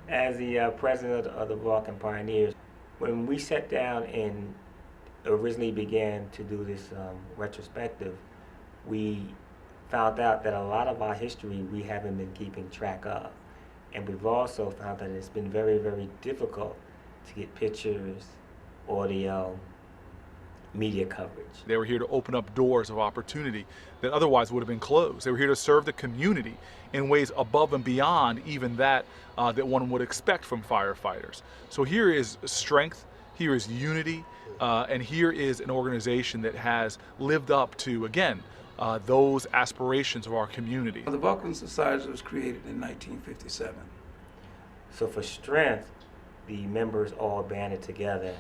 As the president of the Vulcan Pioneers, when we sat down and originally began to do this retrospective, we found out that a lot of our history we haven't been keeping track of. And we've also found that it's been very, very difficult to get pictures, audio, media coverage. They were here to open up doors of opportunity that otherwise would have been closed. They were here to serve the community in ways above and beyond even that that one would expect from firefighters. So here is strength, here is unity, and here is an organization that has lived up to, again, those aspirations of our community. The Vulcan Society was created in 1957. So for strength, the members all banded together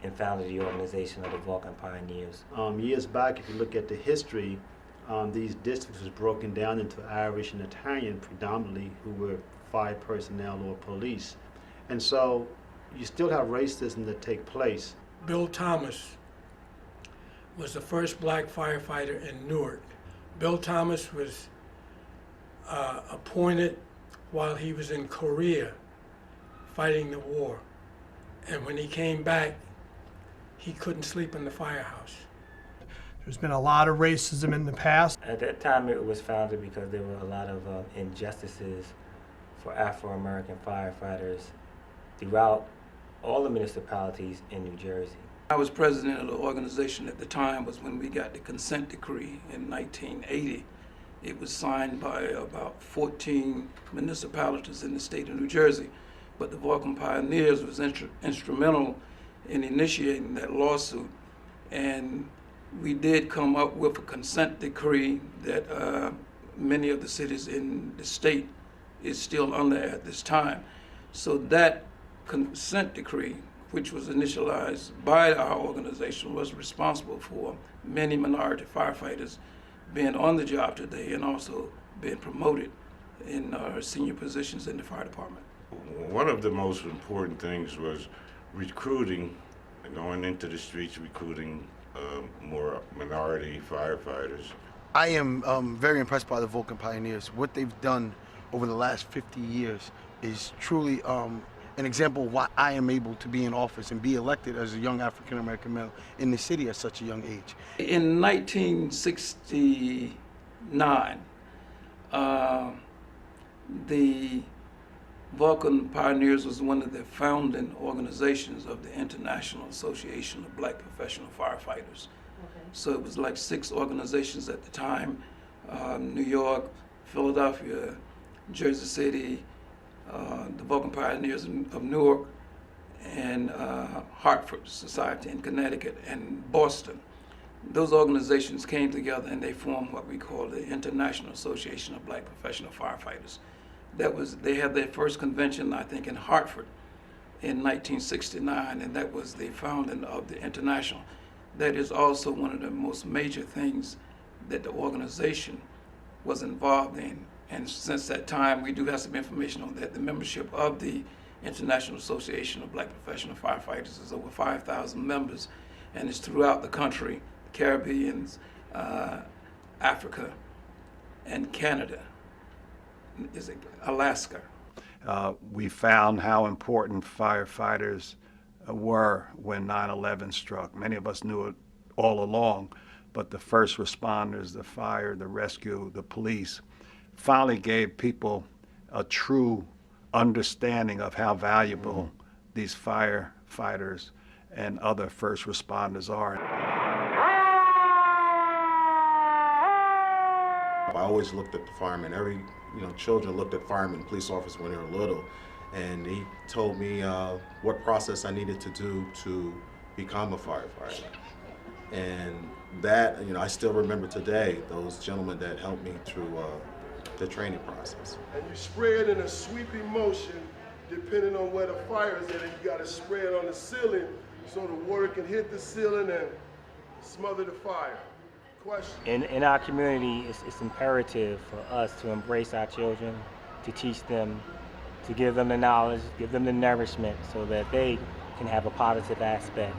and founded the organization of the Vulcan Pioneers. Years back, if you look at the history, these districts was broken down into Irish and Italian predominantly, who were fire personnel or police. And so you still have racism that take place. Bill Thomas was the first black firefighter in Newark. Bill Thomas was appointed while he was in Korea fighting the war. And when he came back, he couldn't sleep in the firehouse. There's been a lot of racism in the past. At that time, it was founded because there were a lot of injustices for Afro-American firefighters throughout all the municipalities in New Jersey. I was president of the organization at the time was when we got the consent decree in 1980. It was signed by about 14 municipalities in the state of New Jersey. But the Vulcan Pioneers was instrumental in initiating that lawsuit. And we did come up with a consent decree that many of the cities in the state is still under at this time. So that consent decree, which was initialized by our organization, was responsible for many minority firefighters being on the job today and also being promoted in senior positions in the fire department. One of the most important things was recruiting, going into the streets, recruiting more minority firefighters. I am very impressed by the Vulcan Pioneers. What they've done over the last 50 years is truly an example of why I am able to be in office and be elected as a young African-American male in the city at such a young age. In 1969, the Vulcan Pioneers was one of the founding organizations of the International Association of Black Professional Firefighters. Okay. So it was like 6 organizations at the time, New York, Philadelphia, Jersey City, the Vulcan Pioneers of Newark, and Hartford Society in Connecticut, and Boston. Those organizations came together and they formed what we call the International Association of Black Professional Firefighters. They had their first convention, I think, in Hartford in 1969, and that was the founding of the International. That is also one of the most major things that the organization was involved in. And since that time, we do have some information on that. The membership of the International Association of Black Professional Firefighters is over 5,000 members, and it's throughout the country, the Caribbean, Africa, and Canada. Is it Alaska? We found how important firefighters were when 9/11 struck. Many of us knew it all along, but the first responders, the fire, the rescue, the police, finally gave people a true understanding of how valuable these firefighters and other first responders are. I always looked at the firemen. Children looked at firemen, police officers when they were little, and he told me what process I needed to do to become a firefighter. And that, I still remember today those gentlemen that helped me through the training process. And you spray it in a sweeping motion, depending on where the fire is at, and you got to spray it on the ceiling so the water can hit the ceiling and smother the fire. Question? In our community, it's imperative for us to embrace our children, to teach them, to give them the knowledge, give them the nourishment so that they can have a positive aspect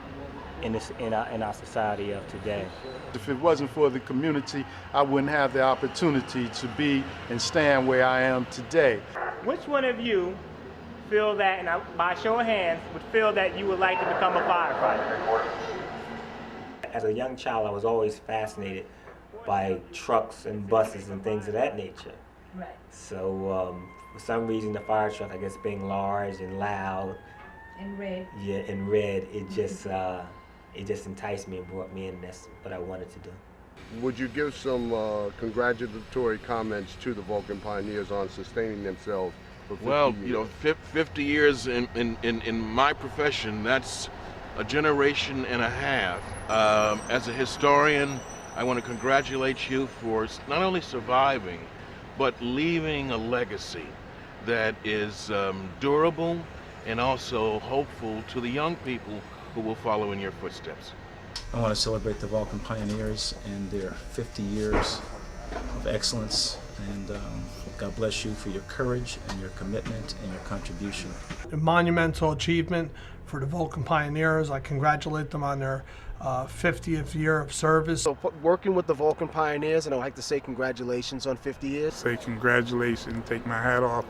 in our society of today. If it wasn't for the community, I wouldn't have the opportunity to be and stand where I am today. Which one of you feel that, and by show of hands, would feel that you would like to become a firefighter? As a young child, I was always fascinated by trucks and buses and things of that nature. Right. So for some reason, the fire truck, I guess being large and loud, And red. yeah, and red, it just enticed me and brought me in. That's what I wanted to do. Would you give some congratulatory comments to the Vulcan Pioneers on sustaining themselves for 50 Well, years? you know, 50 years in my profession, that's a generation and a half. As a historian, I want to congratulate you for not only surviving, but leaving a legacy that is durable and also hopeful to the young people who will follow in your footsteps. I want to celebrate the Vulcan Pioneers and their 50 years of excellence, and God bless you for your courage and your commitment and your contribution. A monumental achievement for the Vulcan Pioneers. I congratulate them on their 50th year of service. So working with the Vulcan Pioneers, and I'd like to say congratulations on 50 years. Say congratulations, take my hat off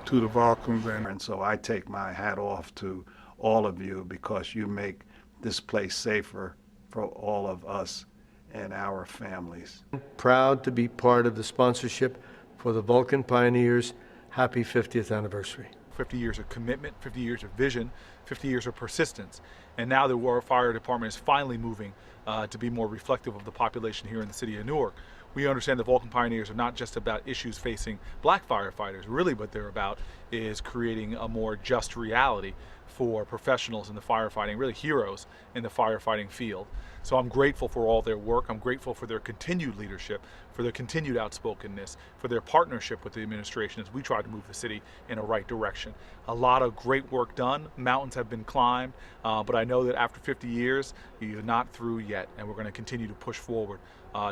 to the Vulcans. And so I take my hat off to all of you because you make this place safer for all of us and our families. Proud to be part of the sponsorship for the Vulcan Pioneers. Happy 50th anniversary. 50 years of commitment, 50 years of vision, 50 years of persistence. And now the War Fire Department is finally moving to be more reflective of the population here in the city of Newark. We understand the Vulcan Pioneers are not just about issues facing black firefighters. Really what they're about is creating a more just reality for professionals in the firefighting, really heroes in the firefighting field. So I'm grateful for all their work. I'm grateful for their continued leadership, for their continued outspokenness, for their partnership with the administration as we try to move the city in a right direction. A lot of great work done. Mountains have been climbed, but I know that after 50 years, you're not through yet, and we're going to continue to push forward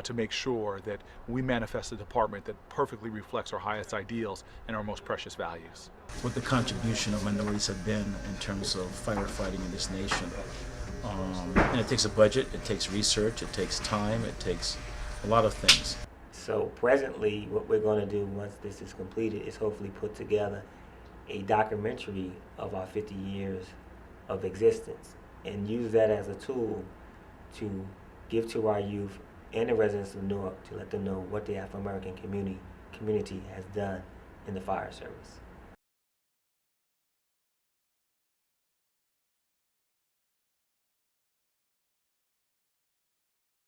to make sure that we manifest a department that perfectly reflects our highest ideals and our most precious values. What the contribution of minorities have been in terms of firefighting in this nation. And it takes a budget, it takes research, it takes time, it takes a lot of things. So presently, what we're going to do once this is completed is hopefully put together a documentary of our 50 years of existence and use that as a tool to give to our youth and the residents of Newark to let them know what the Afro-American community has done in the fire service.